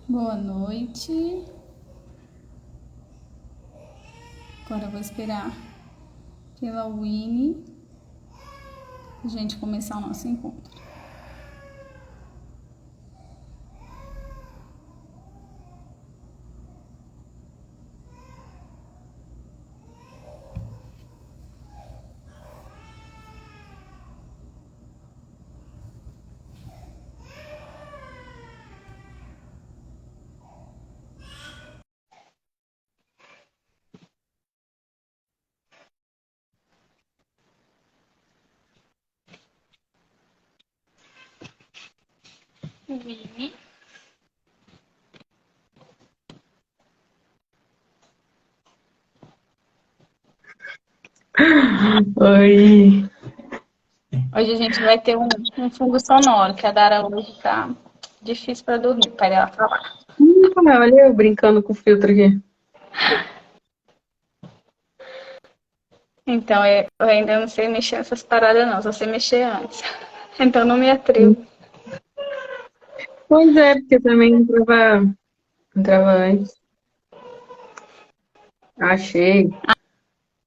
Boa noite. Agora eu vou esperar pela Winnie a gente começar o nosso encontro. Winnie. Oi. Hoje a gente vai ter um fundo sonoro, que a Dara hoje tá difícil para dormir, para ela falar. Olha eu brincando com o filtro aqui. Então eu ainda não sei mexer nessas paradas não, só sei mexer antes. Então não me atrevo. Pois é, porque também entrava antes. Achei.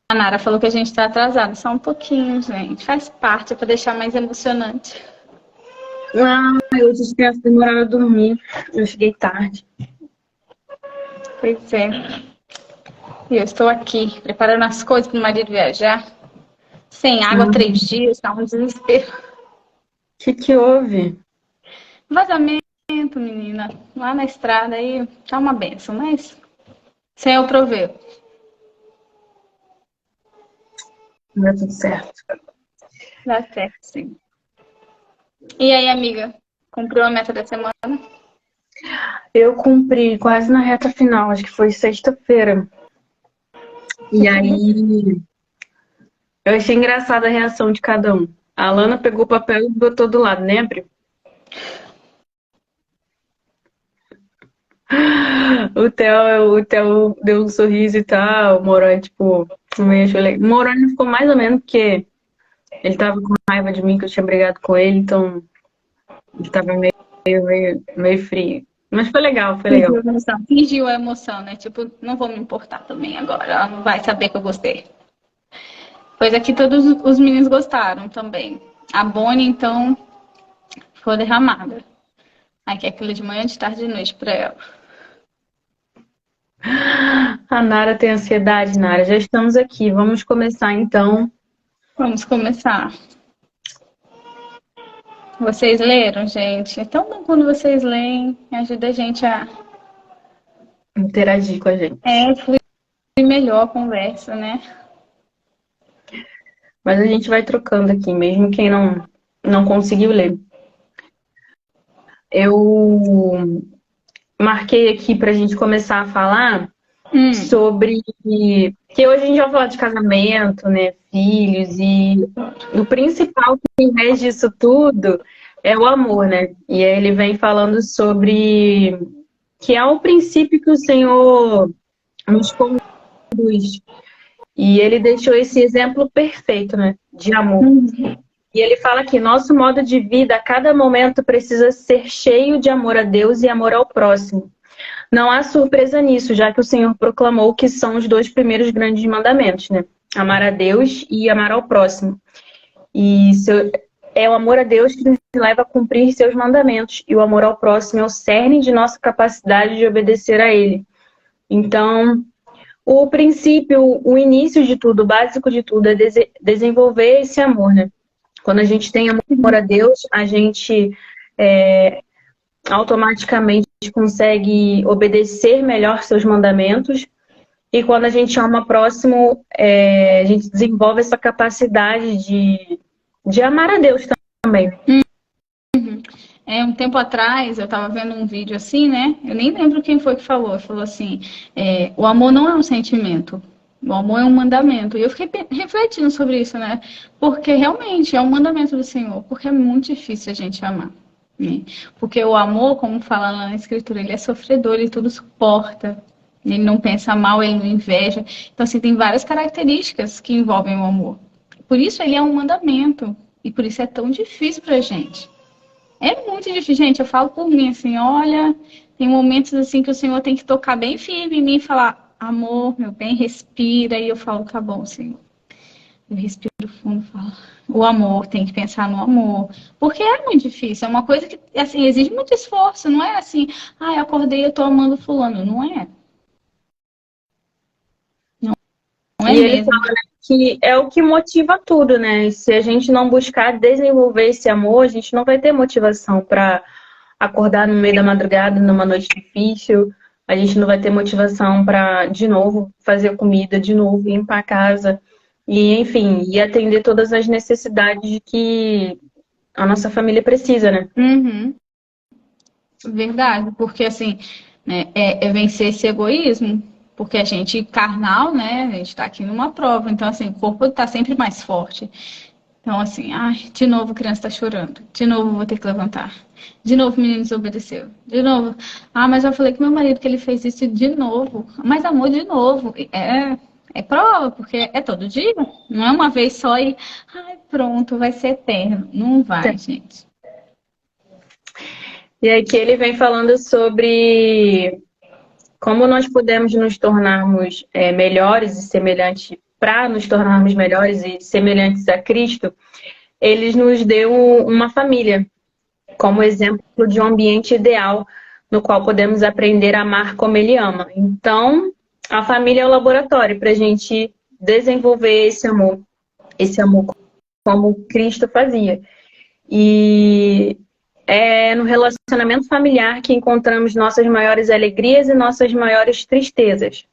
A Nara falou que a gente tá atrasado, só um pouquinho, gente. Faz parte, é para deixar mais emocionante. Hoje as crianças demoraram a dormir. Eu cheguei tarde. Pois é. E eu estou aqui, preparando as coisas para o marido viajar. Sem água O 3 dias, tá um desespero. que houve? Vazamento, menina, lá na estrada aí tá uma benção, mas sem eu prover. Não deu tudo certo. Dá certo, sim. E aí, amiga, cumpriu a meta da semana? Eu cumpri quase na reta final, acho que foi sexta-feira. E aí, eu achei engraçada a reação de cada um. A Lana pegou o papel e botou do lado, lembra? O Theo deu um sorriso e tal. O Moroni, tipo, meio achou legal. O Moroni ficou mais ou menos porque ele tava com raiva de mim, que eu tinha brigado com ele, então ele tava meio frio. Mas foi legal, foi legal. Fingiu a emoção. Fingiu a emoção, né? Tipo, não vou me importar também agora. Ela não vai saber que eu gostei. Pois aqui todos os meninos gostaram também. A Bonnie, então, ficou derramada. Aí quer aquilo de manhã, de tarde e de noite pra ela. A Nara tem ansiedade, Nara. Já estamos aqui. Vamos começar então. Vamos começar. Vocês leram, gente? É tão bom quando vocês leem, ajuda a gente a Interagir com a gente. fluir melhor a conversa, né? Mas a gente vai trocando aqui, mesmo quem não conseguiu ler. Eu marquei aqui para a gente começar a falar sobre que hoje a gente vai falar de casamento, né, filhos, e o principal que rege isso tudo é o amor, né? E aí ele vem falando sobre que é o princípio que o Senhor nos conduz. E ele deixou esse exemplo perfeito, né, de amor. E ele fala que nosso modo de vida a cada momento precisa ser cheio de amor a Deus e amor ao próximo. Não há surpresa nisso, já que o Senhor proclamou que são os dois primeiros grandes mandamentos, né? Amar a Deus e amar ao próximo. E é o amor a Deus que nos leva a cumprir seus mandamentos, e o amor ao próximo é o cerne de nossa capacidade de obedecer a Ele. Então, o princípio, o início de tudo, o básico de tudo, é desenvolver esse amor, né? Quando a gente tem amor a Deus, a gente automaticamente consegue obedecer melhor seus mandamentos. E quando a gente ama o próximo, a gente desenvolve essa capacidade de amar a Deus também. Um tempo atrás eu estava vendo um vídeo assim, né? Eu nem lembro quem foi que falou. Falou assim: o amor não é um sentimento, o amor é um mandamento. E eu fiquei refletindo sobre isso, né? Porque realmente é um mandamento do Senhor, porque é muito difícil a gente amar. Né? Porque o amor, como fala lá na Escritura, ele é sofredor, ele tudo suporta. Ele não pensa mal, ele não inveja. Então, assim, tem várias características que envolvem o amor. Por isso ele é um mandamento. E por isso é tão difícil pra gente. É muito difícil, gente. Eu falo por mim, assim, olha, tem momentos assim que o Senhor tem que tocar bem firme em mim e falar, amor, meu bem, respira. E eu falo, tá bom, Senhor. Eu respiro fundo e falo, o amor, tem que pensar no amor. Porque é muito difícil, é uma coisa que, assim, exige muito esforço, não é assim, ah, eu acordei e eu tô amando fulano. Não é. Não é E ele mesmo. fala, né, que é o que motiva tudo, né? Se a gente não buscar desenvolver esse amor, a gente não vai ter motivação para acordar no meio da madrugada, numa noite difícil. A gente não vai ter motivação para, de novo, fazer comida, de novo, limpar a casa. E, enfim, e atender todas as necessidades que a nossa família precisa, né? Uhum. Verdade, porque assim, né, é vencer esse egoísmo, porque a gente carnal, né, a gente tá aqui numa prova, então assim, o corpo tá sempre mais forte. Então assim, ai, de novo a criança tá chorando, de novo eu vou ter que levantar, de novo o menino desobedeceu, de novo, ah, mas eu falei com meu marido que ele fez isso de novo, mas amor, de novo, é prova, porque é todo dia, não é uma vez só e, ai, pronto, vai ser eterno, não vai, gente. E aí que ele vem falando sobre como nós podemos nos tornarmos melhores e semelhantes, para nos tornarmos melhores e semelhantes a Cristo, ele nos deu uma família como exemplo de um ambiente ideal no qual podemos aprender a amar como ele ama. Então, a família é o laboratório para a gente desenvolver esse amor como Cristo fazia. E é no relacionamento familiar que encontramos nossas maiores alegrias e nossas maiores tristezas.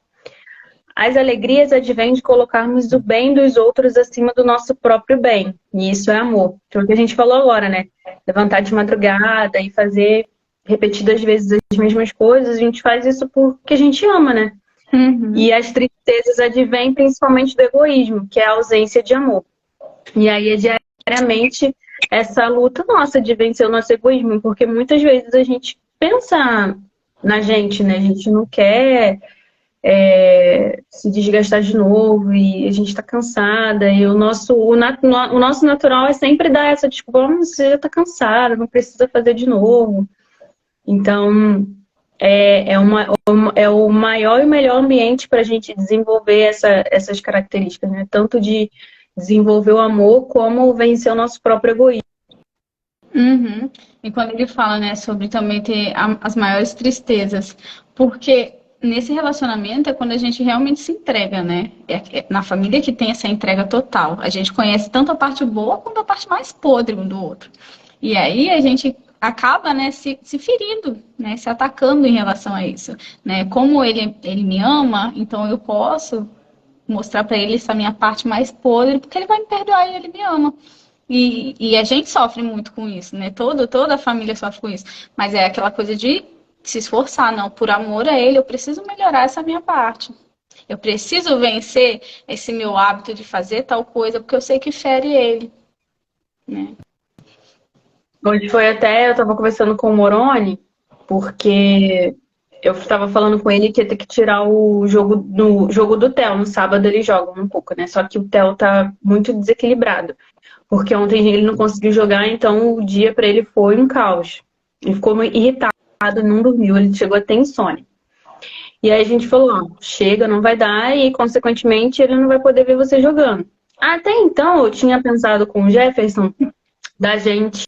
As alegrias advêm de colocarmos o bem dos outros acima do nosso próprio bem. E isso é amor. Então, o que a gente falou agora, né? Levantar de madrugada e fazer repetidas vezes as mesmas coisas, a gente faz isso porque a gente ama, né? Uhum. E as tristezas advêm principalmente do egoísmo, que é a ausência de amor. E aí é diariamente essa luta nossa de vencer o nosso egoísmo, porque muitas vezes a gente pensa na gente, né? A gente não quer se desgastar de novo e a gente tá cansada. E o nosso natural é sempre dar essa desculpa, você já tá cansada, não precisa fazer de novo. Então, é o maior e melhor ambiente para a gente desenvolver essas características, né? Tanto de desenvolver o amor, como vencer o nosso próprio egoísmo. Uhum. E quando ele fala, né, sobre também ter as maiores tristezas, porque nesse relacionamento é quando a gente realmente se entrega, né? É na família que tem essa entrega total. A gente conhece tanto a parte boa quanto a parte mais podre um do outro. E aí a gente acaba, né, se ferindo, né, se atacando em relação a isso, né? Como ele me ama, então eu posso mostrar para ele essa minha parte mais podre, porque ele vai me perdoar e ele me ama. E a gente sofre muito com isso, né? Toda a família sofre com isso. Mas é aquela coisa de se esforçar, não. Por amor a ele, eu preciso melhorar essa minha parte. Eu preciso vencer esse meu hábito de fazer tal coisa, porque eu sei que fere ele, né? Hoje foi até, eu estava conversando com o Moroni, porque eu estava falando com ele que ia ter que tirar o jogo do Theo. No sábado eles jogam um pouco, né? Só que o Theo tá muito desequilibrado. Porque ontem ele não conseguiu jogar, então o dia para ele foi um caos. Ele ficou muito irritado, não dormiu, ele chegou a ter insônia. E aí a gente falou, ó, chega, não vai dar, e consequentemente ele não vai poder ver você jogando. Até então eu tinha pensado com o Jefferson da gente.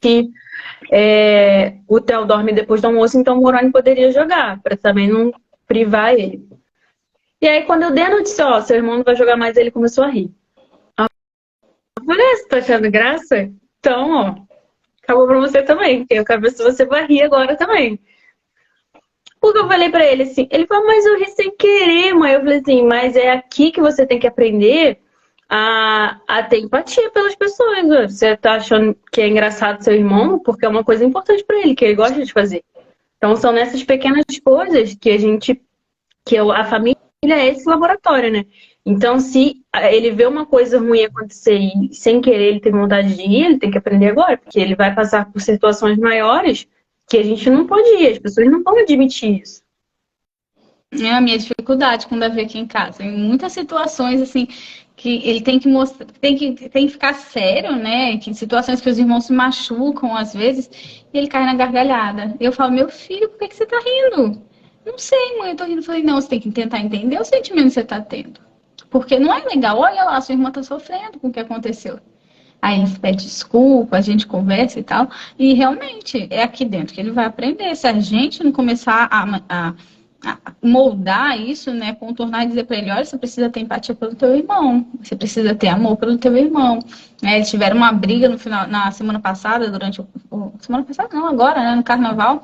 O Theo dorme depois do almoço, então o Moroni poderia jogar, para também não privar ele. E aí quando eu dei a notícia, ó, seu irmão não vai jogar mais, ele começou a rir. Eu falei, você tá achando graça? Então, ó, acabou pra você também, porque eu quero ver se você vai rir agora também. Porque eu falei pra ele assim, ele falou, mas eu ri sem querer, mãe. Eu falei assim, mas é aqui que você tem que aprender a ter empatia pelas pessoas. Ó. Você tá achando que é engraçado seu irmão, porque é uma coisa importante pra ele, que ele gosta de fazer. Então são nessas pequenas coisas que a família é esse laboratório, né? Então, se ele vê uma coisa ruim acontecer e sem querer ele tem vontade de ir, ele tem que aprender agora, porque ele vai passar por situações maiores que a gente não pode ir, as pessoas não vão admitir isso. É a minha dificuldade com o Davi aqui em casa. Em muitas situações, assim, que ele tem que mostrar, tem que ficar sério, né? Que em situações que os irmãos se machucam, às vezes, e ele cai na gargalhada. Eu falo, meu filho, por que você tá rindo? Não sei, mãe, eu tô rindo. Eu falei, não, você tem que tentar entender o sentimento que você tá tendo. Porque não é legal, olha lá, sua irmã tá sofrendo com o que aconteceu. Aí ele pede desculpa, a gente conversa e tal. E realmente é aqui dentro que ele vai aprender. Se a gente não começar a moldar isso, né, contornar e dizer para ele, olha, você precisa ter empatia pelo teu irmão, você precisa ter amor pelo teu irmão. Eles tiveram uma briga no final, na semana passada, semana passada não, agora, né, no carnaval.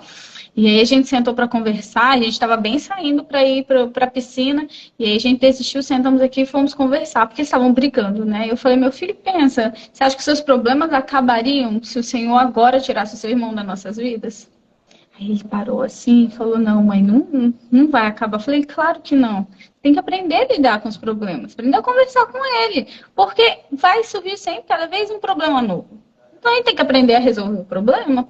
E aí a gente sentou para conversar, a gente estava bem saindo para ir para a piscina, e aí a gente desistiu, sentamos aqui e fomos conversar, porque eles estavam brigando, né? Eu falei, meu filho, pensa, você acha que seus problemas acabariam se o Senhor agora tirasse o seu irmão das nossas vidas? Aí ele parou assim e falou, não, mãe, não vai acabar. Eu falei, claro que não. Tem que aprender a lidar com os problemas, aprender a conversar com ele, porque vai surgir sempre, cada vez, um problema novo. Então a gente tem que aprender a resolver o problema.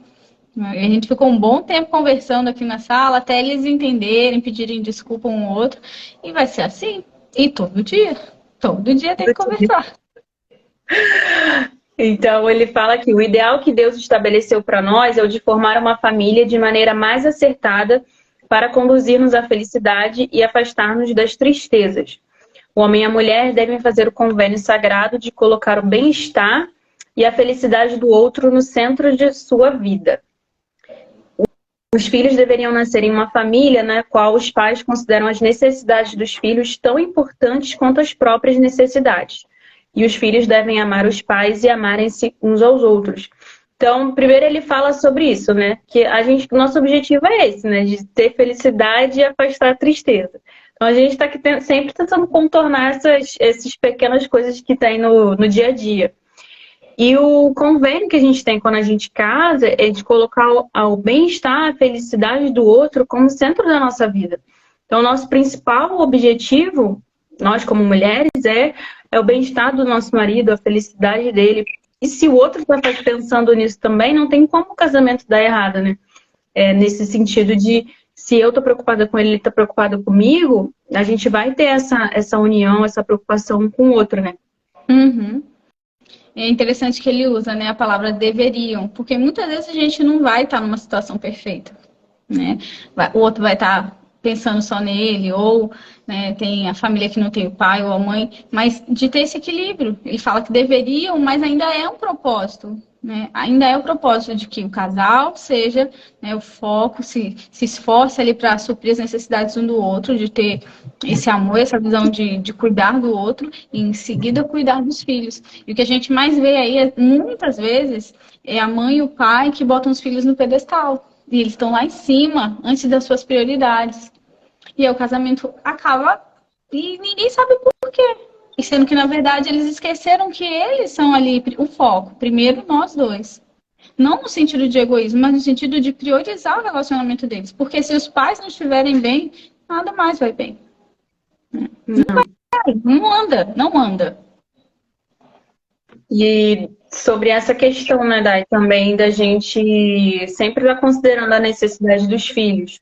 E a gente ficou um bom tempo conversando aqui na sala, até eles entenderem, pedirem desculpa um ao outro. E vai ser assim. E todo dia tem que conversar. Então, ele fala que o ideal que Deus estabeleceu para nós é o de formar uma família de maneira mais acertada para conduzir-nos à felicidade e afastar-nos das tristezas. O homem e a mulher devem fazer o convênio sagrado de colocar o bem-estar e a felicidade do outro no centro de sua vida. Os filhos deveriam nascer em uma família na qual os pais consideram as necessidades dos filhos tão importantes quanto as próprias necessidades. E os filhos devem amar os pais e amarem-se uns aos outros. Então, primeiro ele fala sobre isso, né? Que nosso objetivo é esse, né? De ter felicidade e afastar a tristeza. Então, a gente está aqui sempre tentando contornar essas pequenas coisas que tem no dia a dia. E o convênio que a gente tem quando a gente casa é de colocar o bem-estar, a felicidade do outro como centro da nossa vida. Então, o nosso principal objetivo, nós como mulheres, é o bem-estar do nosso marido, a felicidade dele. E se o outro está pensando nisso também, não tem como o casamento dar errado, né? Nesse sentido de, se eu estou preocupada com ele, ele está preocupado comigo, a gente vai ter essa união, essa preocupação um com o outro, né? Uhum. É interessante que ele usa, né, a palavra deveriam, porque muitas vezes a gente não vai estar numa situação perfeita, né? O outro vai estar pensando só nele, ou, né, tem a família que não tem o pai ou a mãe, mas de ter esse equilíbrio. Ele fala que deveriam, mas ainda é um propósito, né? Ainda é o propósito de que o casal seja, né, o foco, se esforce ali para suprir as necessidades um do outro, de ter esse amor, essa visão de cuidar do outro e em seguida cuidar dos filhos. E o que a gente mais vê aí, muitas vezes, é a mãe e o pai que botam os filhos no pedestal. E eles estão lá em cima, antes das suas prioridades. E aí o casamento acaba e ninguém sabe por quê. E sendo que, na verdade, eles esqueceram que eles são ali o foco. Primeiro, nós dois. Não no sentido de egoísmo, mas no sentido de priorizar o relacionamento deles. Porque se os pais não estiverem bem, nada mais vai bem. Não anda, não anda. E sobre essa questão, né, Dai, também da gente sempre estar considerando a necessidade dos filhos.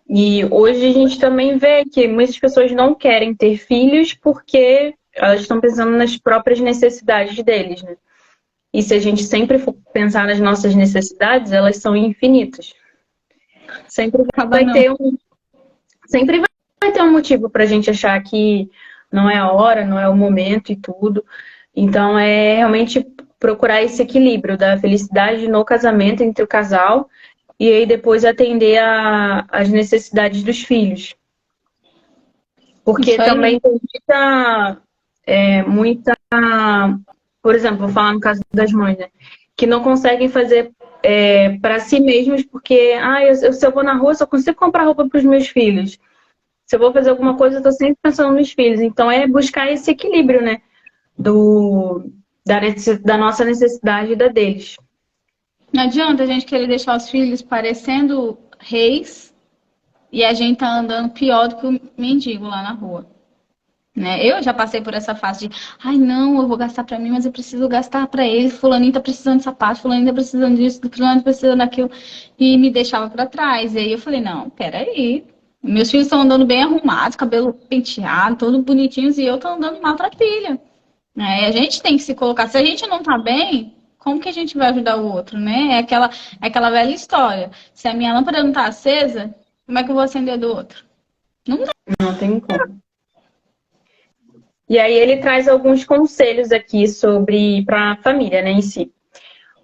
E hoje a gente também vê que muitas pessoas não querem ter filhos porque elas estão pensando nas próprias necessidades deles, né? E se a gente sempre for pensar nas nossas necessidades, elas são infinitas. Sempre vai ter um motivo para a gente achar que não é a hora, não é o momento e tudo. Então, é realmente procurar esse equilíbrio da felicidade no casamento entre o casal e aí depois atender às necessidades dos filhos. Porque também tem muita, por exemplo, vou falar no caso das mães, né? Que não conseguem fazer para si mesmos porque, se eu vou na rua, só consigo comprar roupa para os meus filhos. Se eu vou fazer alguma coisa, eu estou sempre pensando nos filhos. Então, é buscar esse equilíbrio, né? Da nossa necessidade e da deles. Não adianta a gente querer deixar os filhos parecendo reis e a gente tá andando pior do que o mendigo lá na rua. Né? Eu já passei por essa fase de, não, eu vou gastar pra mim, mas eu preciso gastar pra ele. Fulaninho tá precisando de sapato, fulaninho tá precisando disso, fulaninho tá precisando daquilo. E me deixava pra trás. E aí eu falei, não, peraí. Meus filhos estão andando bem arrumados, cabelo penteado, todos bonitinhos, e eu tô andando maltrapilha. A gente tem que se colocar. Se a gente não tá bem, como que a gente vai ajudar o outro, né? É aquela velha história. Se a minha lâmpada não tá acesa, como é que eu vou acender a do outro? Não dá. Não tem como. E aí ele traz alguns conselhos aqui sobre para a família, né, em si.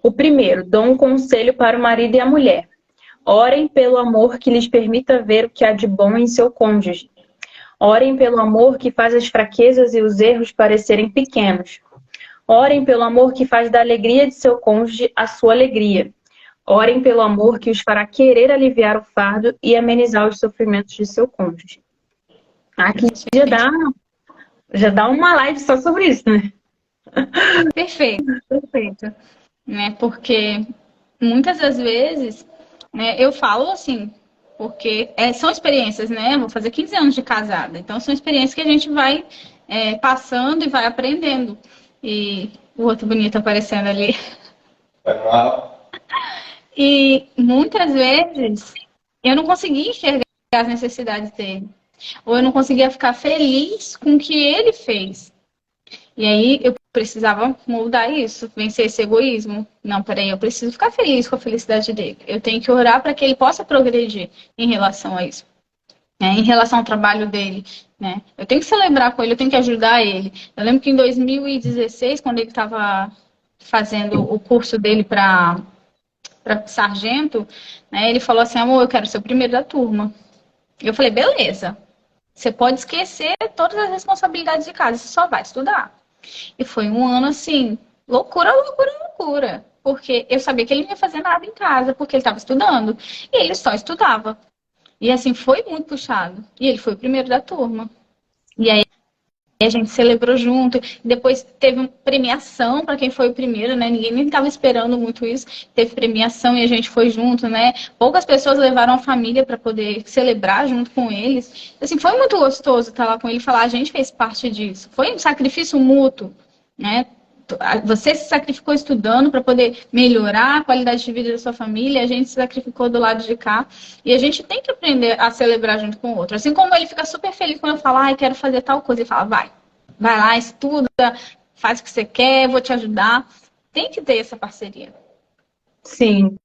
O primeiro, dou um conselho para o marido e a mulher. Orem pelo amor que lhes permita ver o que há de bom em seu cônjuge. Orem pelo amor que faz as fraquezas e os erros parecerem pequenos. Orem pelo amor que faz da alegria de seu cônjuge a sua alegria. Orem pelo amor que os fará querer aliviar o fardo e amenizar os sofrimentos de seu cônjuge. Aqui já dá uma live só sobre isso, né? Perfeito, perfeito. Né? Porque muitas das vezes, né, eu falo assim, porque são experiências, né? Vou fazer 15 anos de casada, então são experiências que a gente vai passando e vai aprendendo. E o outro bonito aparecendo ali. E muitas vezes eu não conseguia enxergar as necessidades dele. Ou eu não conseguia ficar feliz com o que ele fez. E aí eu precisava mudar isso, vencer esse egoísmo. Não, peraí, eu preciso ficar feliz com a felicidade dele. Eu tenho que orar para que ele possa progredir em relação a isso. Em relação ao trabalho dele. Né? Eu tenho que celebrar com ele, eu tenho que ajudar ele. Eu lembro que em 2016, quando ele estava fazendo o curso dele para sargento, né, ele falou assim, amor, eu quero ser o primeiro da turma. Eu falei, beleza. Você pode esquecer todas as responsabilidades de casa, você só vai estudar. E foi um ano assim, loucura, loucura, loucura. Porque eu sabia que ele não ia fazer nada em casa, porque ele estava estudando. E ele só estudava. E assim, foi muito puxado. E ele foi o primeiro da turma. E aí a gente celebrou junto. Depois teve uma premiação para quem foi o primeiro, né? Ninguém nem estava esperando muito isso. Teve premiação e a gente foi junto, né? Poucas pessoas levaram a família para poder celebrar junto com eles. Assim, foi muito gostoso estar lá com ele e falar, a gente fez parte disso. Foi um sacrifício mútuo, né? Você se sacrificou estudando para poder melhorar a qualidade de vida da sua família, a gente se sacrificou do lado de cá. E a gente tem que aprender a celebrar junto com o outro. Assim como ele fica super feliz quando eu falo, ai, quero fazer tal coisa. Ele fala, vai lá, estuda, faz o que você quer, vou te ajudar. Tem que ter essa parceria. Sim.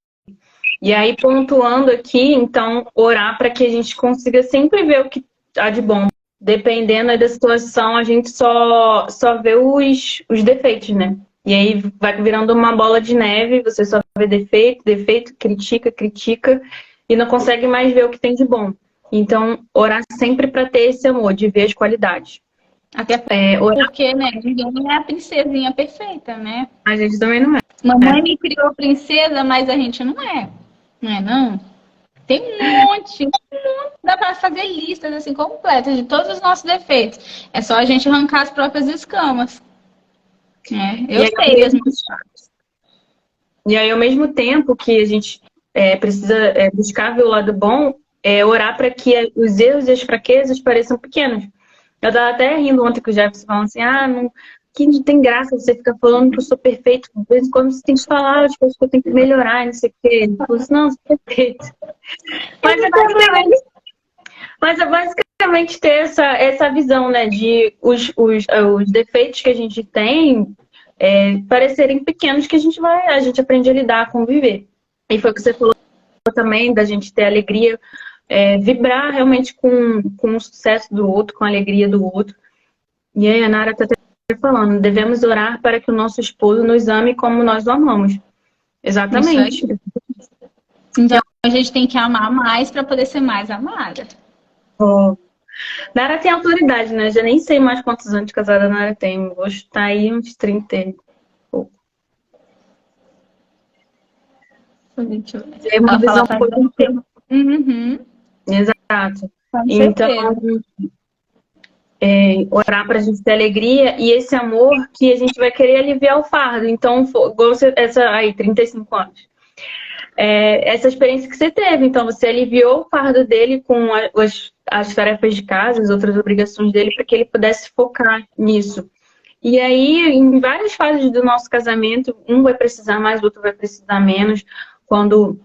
E aí, pontuando aqui, então, orar para que a gente consiga sempre ver o que há de bom. Dependendo da situação, a gente só vê os defeitos, né? E aí vai virando uma bola de neve, você só vê defeito, defeito, critica, critica, e não consegue mais ver o que tem de bom. Então, orar sempre para ter esse amor, de ver as qualidades. Até porque, né, ninguém é a princesinha perfeita, né? A gente também não é. Mamãe me criou princesa, mas a gente não é. Não é, não? Tem um monte. Dá para fazer listas assim completas de todos os nossos defeitos. É só a gente arrancar as próprias escamas. Eu sei as minhas chaves. E aí, ao mesmo tempo que a gente precisa buscar ver o lado bom, orar para que os erros e as fraquezas pareçam pequenos. Eu estava até rindo ontem com o Jefferson falando assim, que não tem graça você ficar falando que eu sou perfeito. De vez em quando você tem que falar as coisas que eu tenho que melhorar, não sei o quê. Ele falou assim, não, eu sou perfeito. Mas é basicamente ter essa visão, né? De os defeitos que a gente tem parecerem pequenos, que a gente aprende a lidar, a conviver. E foi o que você falou também, da gente ter alegria, vibrar realmente com o sucesso do outro, com a alegria do outro. E aí a Nara está até falando, devemos orar para que o nosso esposo nos ame como nós o amamos. Exatamente. Então a gente tem que amar mais para poder ser mais amada. Oh. Nara tem autoridade, né? Já nem sei mais quantos anos de casada a Nara tem. Vou estar aí uns 30 e pouco. É uma visão positiva. Exato. Então, orar para a gente ter alegria e esse amor que a gente vai querer aliviar o fardo. Então, essa aí, 35 anos. Essa experiência que você teve. Então, você aliviou o fardo dele com as tarefas de casa, as outras obrigações dele, para que ele pudesse focar nisso. E aí, em várias fases do nosso casamento, um vai precisar mais, o outro vai precisar menos. Quando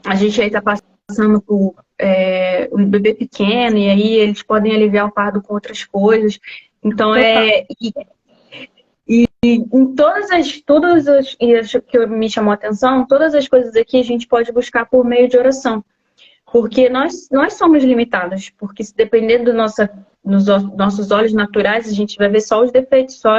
a gente aí está passando por um bebê pequeno, e aí eles podem aliviar o fardo com outras coisas. Então, Em e acho que me chamou a atenção, todas as coisas aqui a gente pode buscar por meio de oração. Porque nós somos limitados, porque se depender nos nossos olhos naturais, a gente vai ver só os defeitos, só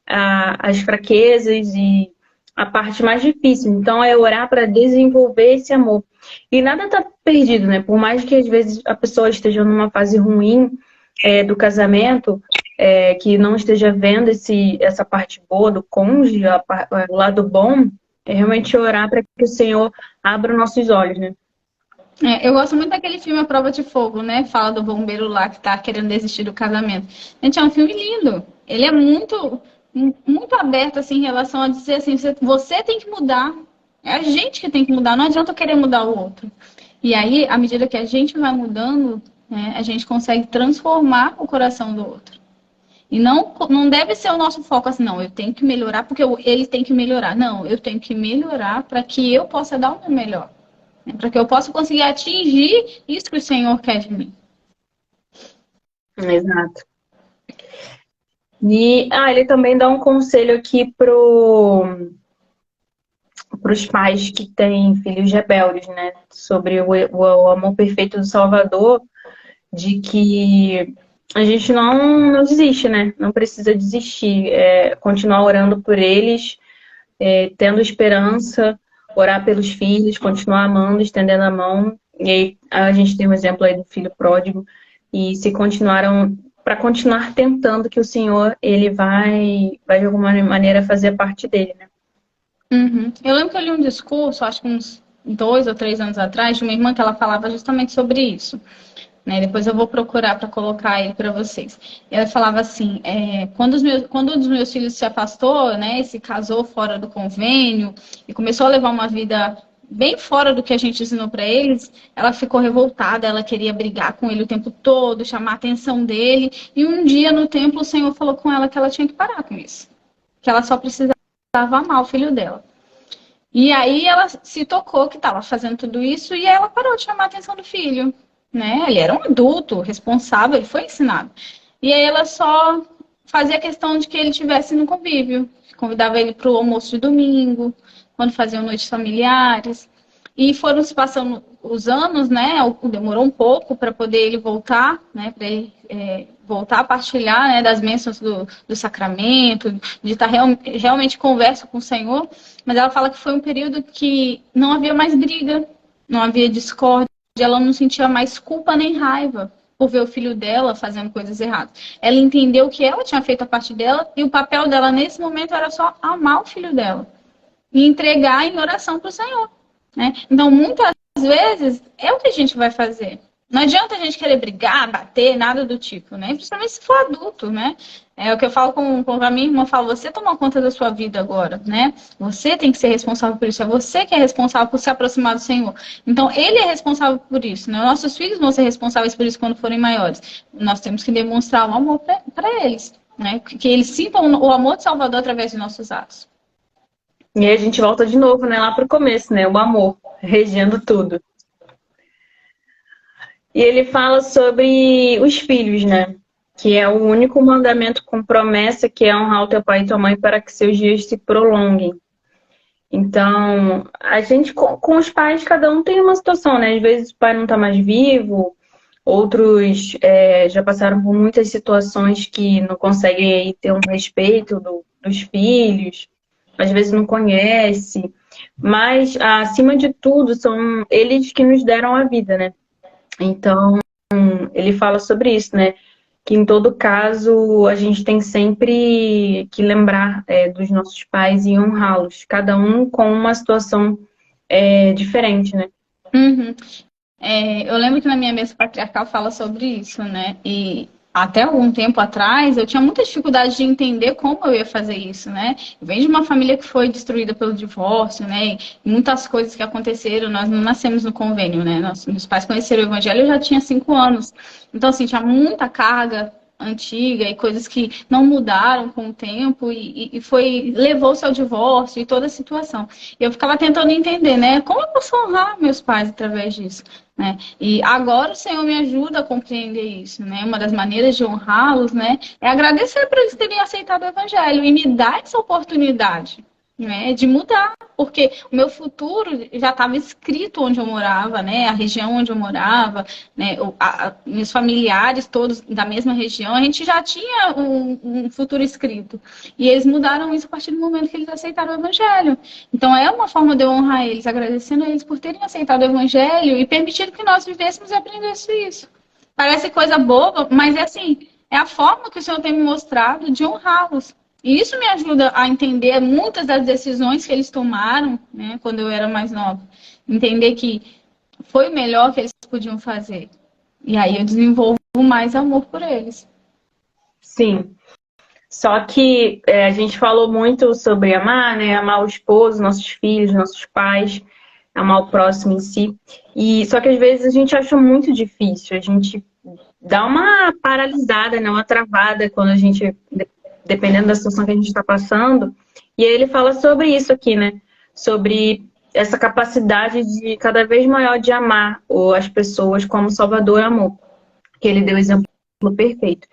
as fraquezas e a parte mais difícil. Então é orar para desenvolver esse amor. E nada está perdido, né? Por mais que às vezes a pessoa esteja numa fase ruim do casamento, que não esteja vendo essa parte boa do cônjuge, o lado bom, é realmente orar para que o Senhor abra os nossos olhos, né? Eu gosto muito daquele filme A Prova de Fogo, né? Fala do bombeiro lá que tá querendo desistir do casamento. Gente, é um filme lindo. Ele é muito, muito aberto, assim, em relação a dizer assim, você tem que mudar. É a gente que tem que mudar. Não adianta eu querer mudar o outro. E aí, à medida que a gente vai mudando, né, a gente consegue transformar o coração do outro. E não deve ser o nosso foco assim, não, eu tenho que melhorar porque ele tem que melhorar. Não, eu tenho que melhorar para que eu possa dar o meu melhor. Para que eu possa conseguir atingir isso que o Senhor quer de mim. Exato. E ele também dá um conselho aqui para os pais que têm filhos rebeldes, né? Sobre o amor perfeito do Salvador, de que a gente não desiste, né? Não precisa desistir. Continuar orando por eles, tendo esperança, orar pelos filhos, continuar amando, estendendo a mão. E aí a gente tem um exemplo aí do filho pródigo. E se continuaram, para continuar tentando que o Senhor, ele vai de alguma maneira fazer parte dele, né? Uhum. Eu lembro que eu li um discurso, acho que uns 2 ou 3 anos atrás, de uma irmã que ela falava justamente sobre isso. Né? Depois eu vou procurar para colocar ele para vocês. Ela falava assim, quando um dos meus filhos se afastou, né, se casou fora do convênio e começou a levar uma vida bem fora do que a gente ensinou para eles, ela ficou revoltada, ela queria brigar com ele o tempo todo, chamar a atenção dele, e um dia no templo o Senhor falou com ela que ela tinha que parar com isso, que ela só precisava amar o filho dela. E aí ela se tocou que estava fazendo tudo isso e ela parou de chamar a atenção do filho. Né? Ele era um adulto, responsável, ele foi ensinado. E aí ela só fazia questão de que ele estivesse no convívio. Convidava ele para o almoço de domingo, quando faziam noites familiares. E foram se passando os anos, né? Demorou um pouco para poder ele voltar, né? Para ele voltar a partilhar, né? Das bênçãos do sacramento, de estar realmente em conversa com o Senhor. Mas ela fala que foi um período que não havia mais briga, não havia discórdia. Ela não sentia mais culpa nem raiva por ver o filho dela fazendo coisas erradas. Ela entendeu que ela tinha feito a parte dela e o papel dela nesse momento era só amar o filho dela e entregar em oração para o Senhor. Né? Então, muitas vezes, é o que a gente vai fazer. Não adianta a gente querer brigar, bater, nada do tipo, né? Principalmente se for adulto, né? É o que eu falo com a minha irmã, eu falo, você toma conta da sua vida agora, né? Você tem que ser responsável por isso, é você que é responsável por se aproximar do Senhor. Então, Ele é responsável por isso, né? Nossos filhos vão ser responsáveis por isso quando forem maiores. Nós temos que demonstrar o amor para eles, né? Que eles sintam o amor de Salvador através de nossos atos. E aí a gente volta de novo, né? Lá pro começo, né? O amor, regendo tudo. E ele fala sobre os filhos, né? Que é o único mandamento com promessa, que é honrar o teu pai e tua mãe para que seus dias se prolonguem. Então, a gente, com os pais, cada um tem uma situação, né? Às vezes o pai não está mais vivo, outros já passaram por muitas situações que não conseguem aí ter um respeito dos filhos, às vezes não conhece, mas, acima de tudo, são eles que nos deram a vida, né? Então, ele fala sobre isso, né? Que em todo caso a gente tem sempre que lembrar dos nossos pais e honrá-los, cada um com uma situação diferente, né? Uhum. Eu lembro que na minha mesa patriarcal fala sobre isso, né? E até algum tempo atrás eu tinha muita dificuldade de entender como eu ia fazer isso, né? Eu venho de uma família que foi destruída pelo divórcio, né? E muitas coisas que aconteceram, nós não nascemos no convênio, né? Meus pais conheceram o evangelho, eu já tinha 5 anos. Então, assim, tinha muita carga antiga e coisas que não mudaram com o tempo levou-se ao divórcio e toda a situação. E eu ficava tentando entender, né? Como eu posso honrar meus pais através disso? né? E agora o Senhor me ajuda a compreender isso, né? Uma das maneiras de honrá-los, né, é agradecer por eles terem aceitado o Evangelho e me dar essa oportunidade, né, de mudar, porque o meu futuro já estava escrito onde eu morava, né, a região onde eu morava, né, meus familiares todos da mesma região, a gente já tinha um futuro escrito. E eles mudaram isso a partir do momento que eles aceitaram o Evangelho. Então é uma forma de eu honrar eles, agradecendo a eles por terem aceitado o Evangelho e permitido que nós vivêssemos e aprendêssemos isso. Parece coisa boba, mas é assim, é a forma que o Senhor tem me mostrado de honrá-los. E isso me ajuda a entender muitas das decisões que eles tomaram, né, quando eu era mais nova. Entender que foi o melhor que eles podiam fazer. E aí eu desenvolvo mais amor por eles. Sim. Só que a gente falou muito sobre amar, né? Amar o esposo, nossos filhos, nossos pais, amar o próximo em si. E só que às vezes a gente acha muito difícil. A gente dá uma paralisada, né? Uma travada quando a gente, dependendo da situação que a gente está passando. E aí ele fala sobre isso aqui, né? Sobre essa capacidade de cada vez maior de amar as pessoas como Salvador amor. Que ele deu o exemplo perfeito.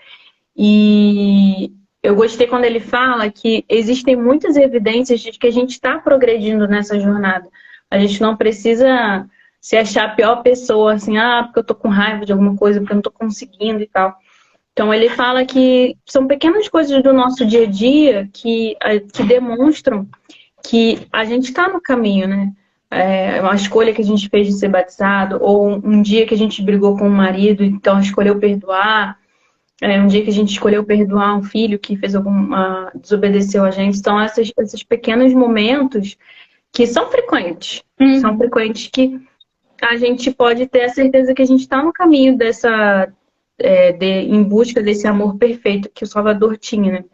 E eu gostei quando ele fala que existem muitas evidências de que a gente está progredindo nessa jornada. A gente não precisa se achar a pior pessoa, assim, porque eu tô com raiva de alguma coisa, porque eu não tô conseguindo e tal. Então ele fala que são pequenas coisas do nosso dia a dia que demonstram que a gente está no caminho, né? Uma escolha que a gente fez de ser batizado, ou um dia que a gente brigou com o marido, então escolheu perdoar. Um dia que a gente escolheu perdoar um filho que fez desobedeceu a gente. Então, esses pequenos momentos que são frequentes. São frequentes que a gente pode ter a certeza que a gente está no caminho em busca desse amor perfeito que o Salvador tinha, né?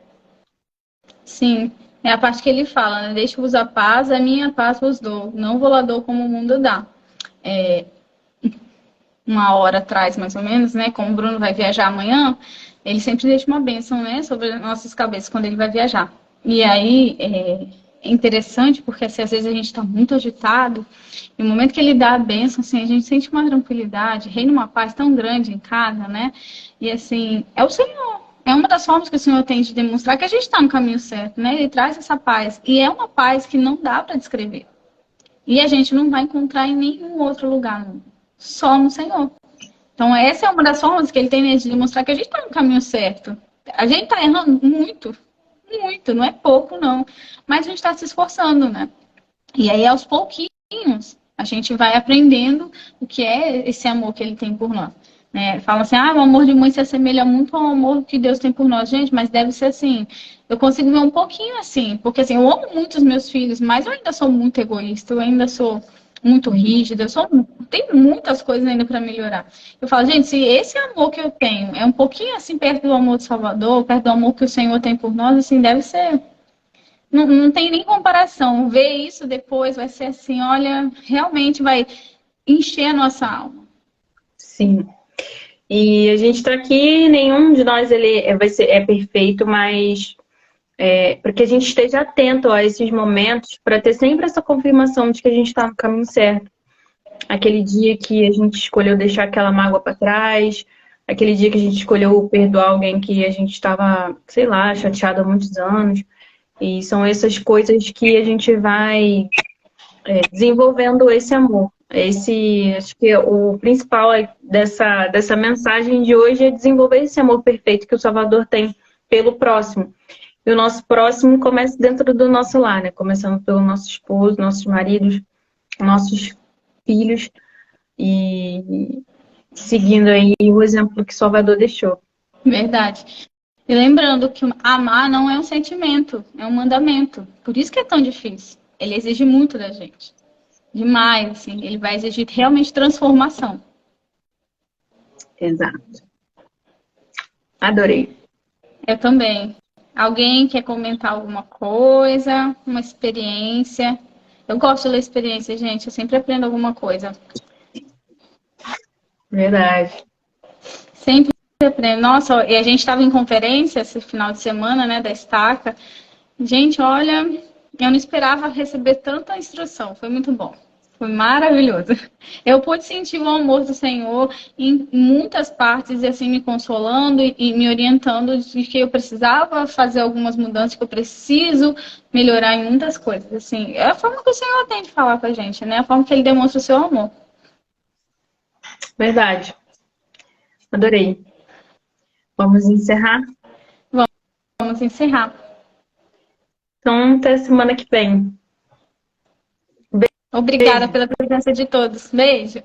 Sim. É a parte que ele fala, né? Deixo-vos a paz, a minha paz vos dou. Não vou lá dou como o mundo dá. Uma hora atrás, mais ou menos, né? Como o Bruno vai viajar amanhã, ele sempre deixa uma bênção, né? Sobre nossas cabeças quando ele vai viajar. E aí é interessante porque assim, às vezes a gente está muito agitado e no momento que ele dá a bênção, assim, a gente sente uma tranquilidade, reina uma paz tão grande em casa, né? E assim, é o Senhor. É uma das formas que o Senhor tem de demonstrar que a gente está no caminho certo, né? Ele traz essa paz. E é uma paz que não dá para descrever. E a gente não vai encontrar em nenhum outro lugar, não. Só no Senhor. Então, essa é uma das formas que ele tem de demonstrar que a gente está no caminho certo. A gente está errando muito, muito, não é pouco, não. Mas a gente está se esforçando, né? E aí, aos pouquinhos, a gente vai aprendendo o que é esse amor que ele tem por nós. Né? Fala assim, o amor de mãe se assemelha muito ao amor que Deus tem por nós. Gente, mas deve ser assim. Eu consigo ver um pouquinho assim. Porque assim, eu amo muito os meus filhos, mas eu ainda sou muito egoísta, eu ainda sou muito rígida, tem muitas coisas ainda para melhorar. Eu falo, gente, se esse amor que eu tenho é um pouquinho assim perto do amor de Salvador, perto do amor que o Senhor tem por nós, assim, deve ser. Não tem nem comparação. Ver isso depois vai ser assim, olha, realmente vai encher a nossa alma. Sim. E a gente está aqui, nenhum de nós é perfeito, mas para que a gente esteja atento a esses momentos, para ter sempre essa confirmação de que a gente está no caminho certo. Aquele dia que a gente escolheu deixar aquela mágoa para trás, aquele dia que a gente escolheu perdoar alguém que a gente estava, sei lá, chateado há muitos anos. E são essas coisas que a gente vai desenvolvendo esse amor. Acho que o principal dessa mensagem de hoje é desenvolver esse amor perfeito que o Salvador tem pelo próximo. E o nosso próximo começa dentro do nosso lar, né? Começando pelo nosso esposo, nossos maridos, nossos filhos e seguindo aí o exemplo que o Salvador deixou. Verdade. E lembrando que amar não é um sentimento, é um mandamento. Por isso que é tão difícil. Ele exige muito da gente. Demais, assim. Ele vai exigir realmente transformação. Exato. Adorei. Eu também. Alguém quer comentar alguma coisa? Uma experiência? Eu gosto de ler experiência, gente. Eu sempre aprendo alguma coisa. Verdade. Sempre aprendo. Nossa, e a gente estava em conferência esse final de semana, né, da Estaca. Gente, olha, eu não esperava receber tanta instrução. Foi muito bom. Foi maravilhoso. Eu pude sentir o amor do Senhor em muitas partes, e assim, me consolando e me orientando de que eu precisava fazer algumas mudanças, que eu preciso melhorar em muitas coisas. Assim, é a forma que o Senhor tem de falar com a gente, né? A forma que Ele demonstra o seu amor. Verdade. Adorei. Vamos encerrar? Vamos encerrar. Então, até semana que vem. Obrigada pela presença de todos. Beijo.